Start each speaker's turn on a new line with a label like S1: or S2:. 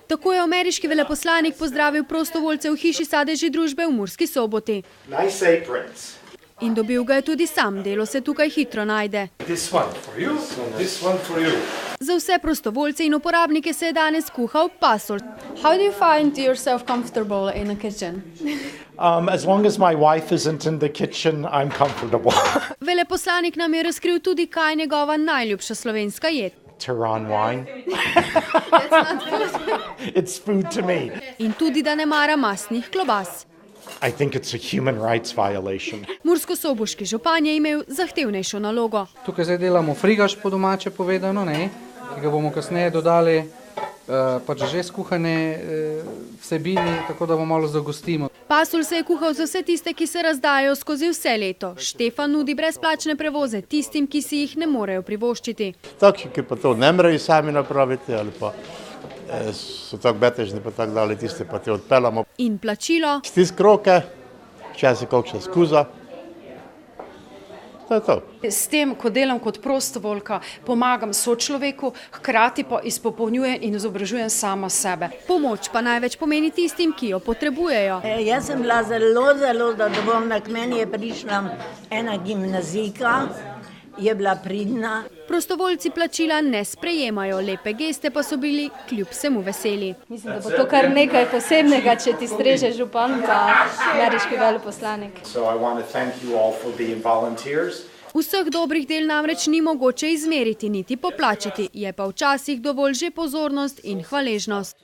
S1: Tako je ameriški veleposlanik pozdravil prostovoljce v hiši sadeži družbe v Murski Soboti. In dobil ga je tudi sam, delo se tukaj hitro najde. Za vse prostovoljce in uporabnike se je danes kuhal pasulj.
S2: How do you find yourself comfortable in a kitchen?
S3: As long as my wife isn't in the kitchen, I'm comfortable.
S1: Veleposlanik nam je razkril tudi, kaj je njegova najljubša slovenska jed.
S3: Tehran wine. It's food to me.
S1: In tudi, da ne mara mastnih klobas.
S3: I think it's a human rights violation.
S1: Murskosoboški župan je imel zahtevnejšo nalogo.
S4: Tukaj zdaj delamo frigaš po domače povedano, ki ga bomo kasneje dodali pač že skuhane vsebini, tako da bomo malo zagostimo.
S1: Pasulj se je kuhal za vse tiste, ki se razdajajo skozi vse leto. Štefan nudi brezplačne prevoze tistim, ki si jih ne morejo privoščiti.
S5: Takšni, ki pa to ne morejo sami napraviti ali pa so tako betežni pa tako dalje, tiste pa te odpeljamo.
S1: In plačilo?
S5: Stisk roke, včasih kakšna skuza. To je to.
S2: S tem, ko delam kot prostovoljka, pomagam sočloveku, hkrati pa izpopolnjujem in izobražujem sama sebe.
S1: Pomoč pa največ pomeni tistim, ki jo potrebujejo.
S6: Jaz sem bila zelo zadovoljna, k meni je prišla ena gimnazijka, je bila pridna.
S1: Prostovoljci plačila ne sprejemajo, lepe geste pa so bili kljub vsemu veseli.
S7: Mislim, da bo to kar nekaj posebnega, če ti streže župan pa ameriški veleposlanik.
S1: Vseh dobrih del namreč ni mogoče izmeriti niti poplačati, je pa včasih dovolj že pozornost in hvaležnost.